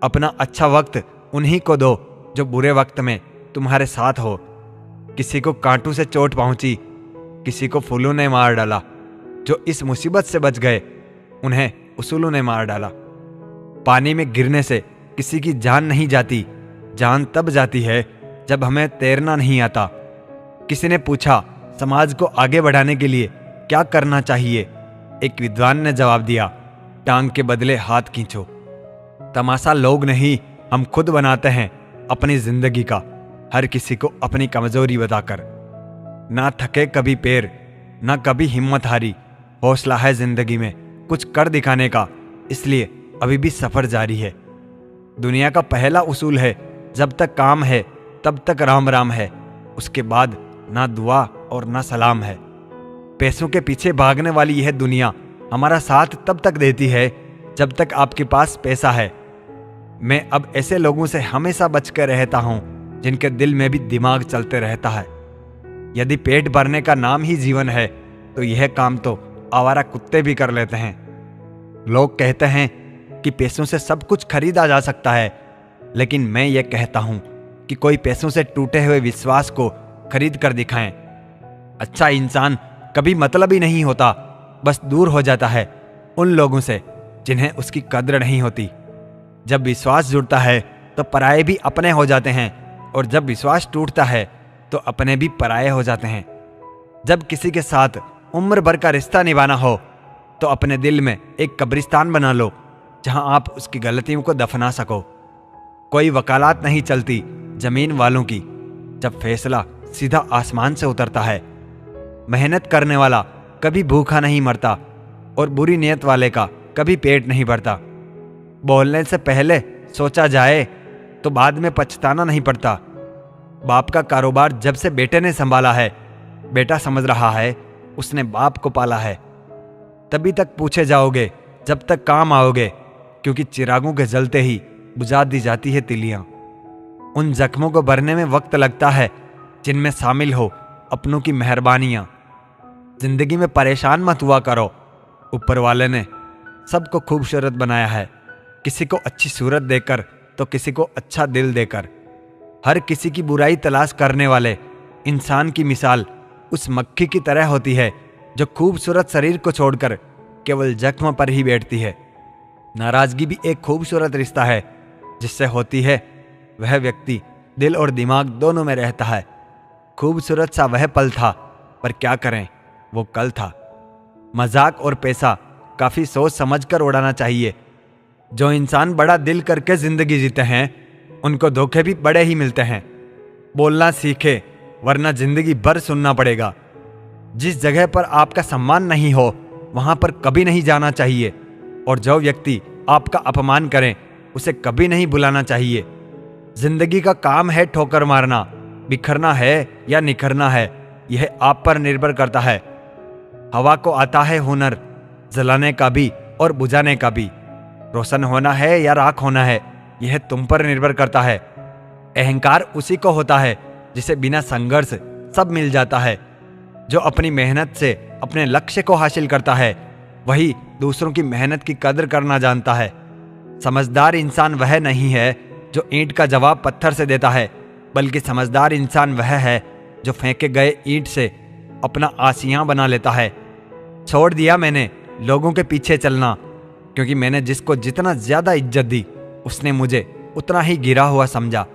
अपना अच्छा वक्त उन्हीं को दो जो बुरे वक्त में तुम्हारे साथ हो। किसी को कांटों से चोट पहुंची, किसी को फूलों ने मार डाला। जो इस मुसीबत से बच गए उन्हें उसूलों ने मार डाला। पानी में गिरने से किसी की जान नहीं जाती, जान तब जाती है जब हमें तैरना नहीं आता। किसी ने पूछा, समाज को आगे बढ़ाने के लिए क्या करना चाहिए? एक विद्वान ने जवाब दिया, टांग के बदले हाथ खींचो। तमाशा लोग नहीं, हम खुद बनाते हैं अपनी जिंदगी का, हर किसी को अपनी कमजोरी बताकर। ना थके कभी पैर, ना कभी हिम्मत हारी। हौसला है जिंदगी में कुछ कर दिखाने का, इसलिए अभी भी सफर जारी है। दुनिया का पहला उसूल है, जब तक काम है तब तक राम राम है, उसके बाद ना दुआ और ना सलाम है। पैसों के पीछे भागने वाली यह दुनिया हमारा साथ तब तक देती है जब तक आपके पास पैसा है। मैं अब ऐसे लोगों से हमेशा बच कर रहता हूं जिनके दिल में भी दिमाग चलते रहता है। यदि पेट भरने का नाम ही जीवन है तो यह काम तो आवारा कुत्ते भी कर लेते हैं। लोग कहते हैं कि पैसों से सब कुछ खरीदा जा सकता है, लेकिन मैं ये कहता हूं कि कोई पैसों से टूटे हुए विश्वास को खरीद कर दिखाएं। अच्छा इंसान कभी मतलबी नहीं होता, बस दूर हो जाता है उन लोगों से जिन्हें उसकी कद्र नहीं होती। जब विश्वास जुड़ता है तो पराये भी अपने हो जाते हैं, और जब विश्वास टूटता है तो अपने भी पराये हो जाते हैं। जब किसी के साथ उम्र भर का रिश्ता निभाना हो तो अपने दिल में एक कब्रिस्तान बना लो जहां आप उसकी गलतियों को दफना सको। कोई वकालत नहीं चलती जमीन वालों की जब फैसला सीधा आसमान से उतरता है। मेहनत करने वाला कभी भूखा नहीं मरता, और बुरी नीयत वाले का कभी पेट नहीं भरता। बोलने से पहले सोचा जाए तो बाद में पछताना नहीं पड़ता। बाप का कारोबार जब से बेटे ने संभाला है, बेटा समझ रहा है उसने बाप को पाला है। तभी तक पूछे जाओगे जब तक काम आओगे, क्योंकि चिरागों के जलते ही बुझा दी जाती है तिलियां। उन जख्मों को भरने में वक्त लगता है जिनमें शामिल हो अपनों की मेहरबानियां। जिंदगी में परेशान मत हुआ करो, ऊपर वाले ने सबको खूबसूरत बनाया है, किसी को अच्छी सूरत देकर तो किसी को अच्छा दिल देकर। हर किसी की बुराई तलाश करने वाले इंसान की मिसाल उस मक्खी की तरह होती है जो खूबसूरत शरीर को छोड़कर केवल जख्म पर ही बैठती है। नाराजगी भी एक खूबसूरत रिश्ता है, जिससे होती है वह व्यक्ति दिल और दिमाग दोनों में रहता है। खूबसूरत सा वह पल था, पर क्या करें वो कल था। मजाक और पैसा काफी सोच समझकर उड़ाना चाहिए। जो इंसान बड़ा दिल करके जिंदगी जीते हैं उनको धोखे भी बड़े ही मिलते हैं। बोलना सीखे, वरना जिंदगी भर सुनना पड़ेगा। जिस जगह पर आपका सम्मान नहीं हो वहां पर कभी नहीं जाना चाहिए, और जो व्यक्ति आपका अपमान करें उसे कभी नहीं बुलाना चाहिए। जिंदगी का काम है ठोकर मारना, बिखरना है या निखरना है यह आप पर निर्भर करता है। हवा को आता है हुनर, जलाने का भी और बुझाने का भी। रोशन होना है या राख होना है यह तुम पर निर्भर करता है। अहंकार उसी को होता है जिसे बिना संघर्ष सब मिल जाता है। जो अपनी मेहनत से अपने लक्ष्य को हासिल करता है वही दूसरों की मेहनत की कदर करना जानता है। समझदार इंसान वह नहीं है जो ईंट का जवाब पत्थर से देता है, बल्कि समझदार इंसान वह है जो फेंके गए ईंट से अपना आसियां बना लेता है। छोड़ दिया मैंने लोगों के पीछे चलना, क्योंकि मैंने जिसको जितना ज्यादा इज्जत दी उसने मुझे उतना ही गिरा हुआ समझा।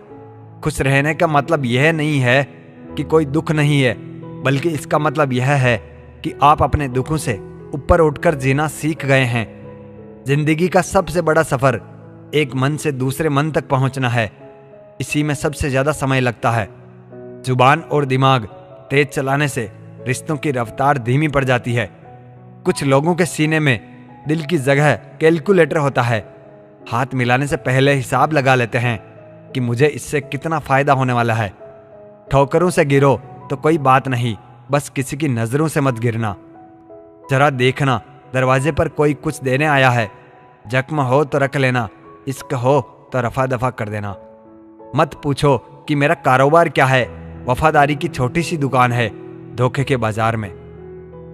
खुश रहने का मतलब यह नहीं है कि कोई दुख नहीं है, बल्कि इसका मतलब यह है कि आप अपने दुखों से ऊपर उठकर जीना सीख गए हैं। जिंदगी का सबसे बड़ा सफर एक मन से दूसरे मन तक पहुंचना है। इसी में सबसे ज्यादा समय लगता है। जुबान और दिमाग तेज चलाने से रिश्तों की रफ्तार धीमी पड़ जाती है। कुछ लोगों के सीने में दिल की जगह कैलकुलेटर होता है। हाथ मिलाने से पहले हिसाब लगा लेते हैं कि मुझे इससे कितना फायदा होने वाला है। ठोकरों से गिरो तो कोई बात नहीं, बस किसी की नजरों से मत गिरना। जरा देखना, दरवाजे पर कोई कुछ देने आया है। जख्म हो तो रख लेना, इश्क हो तो रफा दफा कर देना। मत पूछो कि मेरा कारोबार क्या है, वफादारी की छोटी सी दुकान है धोखे के बाजार में।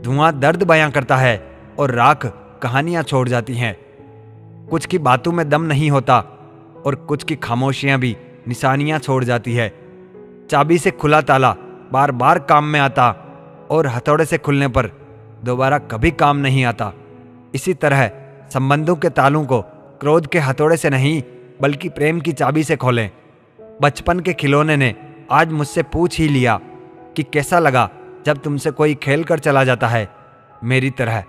धुआं दर्द बयां करता है और राख कहानियां छोड़ जाती हैं। कुछ की बातों में दम नहीं होता, और कुछ की खामोशियां भी निशानियां छोड़ जाती है। चाबी से खुला ताला बार बार काम में आता और हथौड़े से खुलने पर दोबारा कभी काम नहीं आता। इसी तरह संबंधों के तालों को क्रोध के हथौड़े से नहीं बल्कि प्रेम की चाबी से खोलें। बचपन के खिलौने ने आज मुझसे पूछ ही लिया कि कैसा लगा जब तुमसे कोई खेल कर चला जाता है। मेरी तरह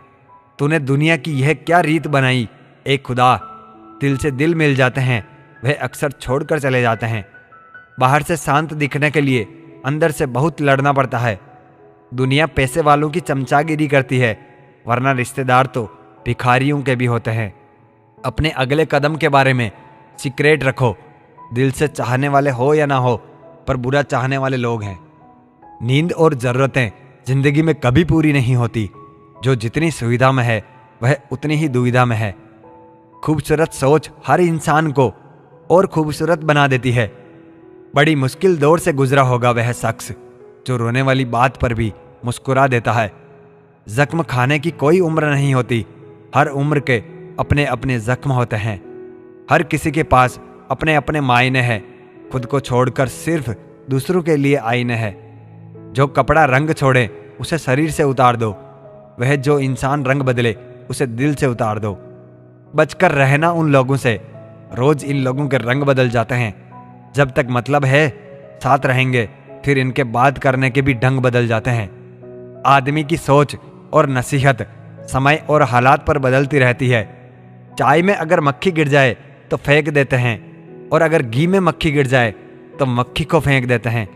तूने दुनिया की यह क्या रीत बनाई। एक खुदा, दिल से दिल मिल जाते हैं, वह अक्सर छोड़कर चले जाते हैं। बाहर से शांत दिखने के लिए अंदर से बहुत लड़ना पड़ता है। दुनिया पैसे वालों की चमचागिरी करती है, वरना रिश्तेदार तो भिखारियों के भी होते हैं। अपने अगले कदम के बारे में सीक्रेट रखो। दिल से चाहने वाले हो या ना हो, पर बुरा चाहने वाले लोग हैं। नींद और ज़रूरतें जिंदगी में कभी पूरी नहीं होती। जो जितनी सुविधा में है वह उतनी ही दुविधा में है। खूबसूरत सोच हर इंसान को और खूबसूरत बना देती है। बड़ी मुश्किल दौर से गुजरा होगा वह शख्स जो रोने वाली बात पर भी मुस्कुरा देता है। जख्म खाने की कोई उम्र नहीं होती। हर उम्र के अपने अपने जख्म होते हैं। हर किसी के पास अपने अपने मायने हैं। खुद को छोड़कर सिर्फ दूसरों के लिए आईने हैं। जो कपड़ा रंग छोड़े उसे शरीर से उतार दो। वह जो इंसान रंग बदले उसे दिल से उतार दो। बचकर रहना उन लोगों से, रोज इन लोगों के रंग बदल जाते हैं। जब तक मतलब है साथ रहेंगे, फिर इनके बात करने के भी ढंग बदल जाते हैं। आदमी की सोच और नसीहत समय और हालात पर बदलती रहती है। चाय में अगर मक्खी गिर जाए तो फेंक देते हैं, और अगर घी में मक्खी गिर जाए तो मक्खी को फेंक देते हैं।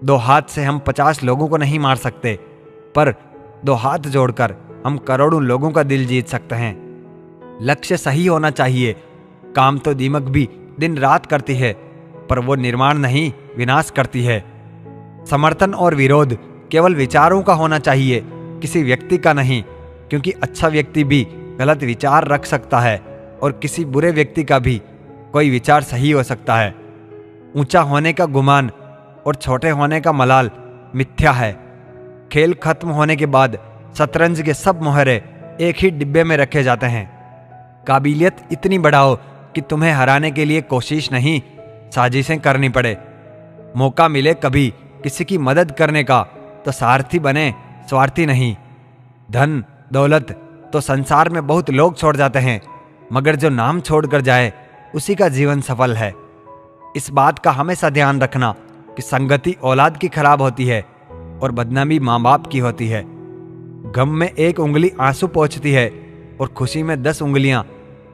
2 हाथ से हम 50 लोगों को नहीं मार सकते, पर 2 हाथ जोड़कर हम करोड़ों लोगों का दिल जीत सकते हैं। लक्ष्य सही होना चाहिए। काम तो दीमक भी दिन रात करती है, पर वो निर्माण नहीं विनाश करती है। समर्थन और विरोध केवल विचारों का होना चाहिए, किसी व्यक्ति का नहीं, क्योंकि अच्छा व्यक्ति भी गलत विचार रख सकता है और किसी बुरे व्यक्ति का भी कोई विचार सही हो सकता है। ऊंचा होने का गुमान और छोटे होने का मलाल मिथ्या है। खेल खत्म होने के बाद शतरंज के सब मोहरे एक ही डिब्बे में रखे जाते हैं। काबिलियत इतनी बढ़ाओ कि तुम्हें हराने के लिए कोशिश नहीं, साजिशें करनी पड़े। मौका मिले कभी किसी की मदद करने का तो सारथी बने, स्वार्थी नहीं। धन दौलत तो संसार में बहुत लोग छोड़ जाते हैं, मगर जो नाम छोड़कर जाए उसी का जीवन सफल है। इस बात का हमेशा ध्यान रखना कि संगति औलाद की खराब होती है और बदनामी माँ बाप की होती है। गम में 1 उंगली आंसू पोंछती है और खुशी में 10 उंगलियां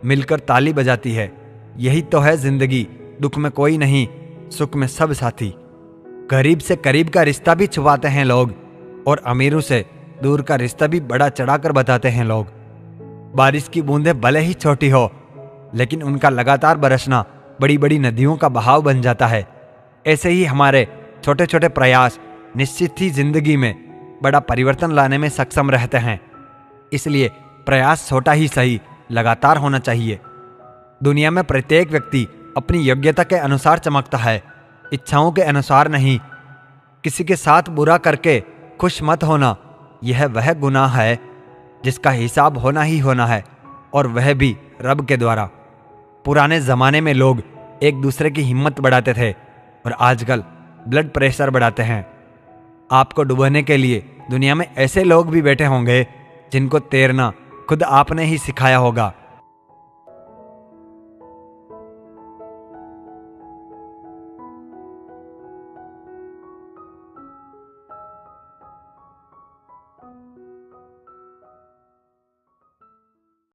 मिलकर ताली बजाती है। यही तो है जिंदगी। दुख में कोई नहीं, सुख में सब साथी। गरीब से करीब का रिश्ता भी छुपाते हैं लोग, और अमीरों से दूर का रिश्ता भी बड़ा चढ़ाकर बताते हैं लोग। बारिश की बूंदें भले ही छोटी हो, लेकिन उनका लगातार बरसना बड़ी बड़ी नदियों का बहाव बन जाता है। ऐसे ही हमारे छोटे छोटे प्रयास निश्चित ही जिंदगी में बड़ा परिवर्तन लाने में सक्षम रहते हैं। इसलिए प्रयास छोटा ही सही लगातार होना चाहिए। दुनिया में प्रत्येक व्यक्ति अपनी योग्यता के अनुसार चमकता है, इच्छाओं के अनुसार नहीं। किसी के साथ बुरा करके खुश मत होना, यह वह गुनाह है जिसका हिसाब होना ही होना है, और वह भी रब के द्वारा। पुराने जमाने में लोग एक दूसरे की हिम्मत बढ़ाते थे, और आजकल ब्लड प्रेशर बढ़ाते हैं। आपको डुबोने के लिए दुनिया में ऐसे लोग भी बैठे होंगे जिनको तैरना खुद आपने ही सिखाया होगा।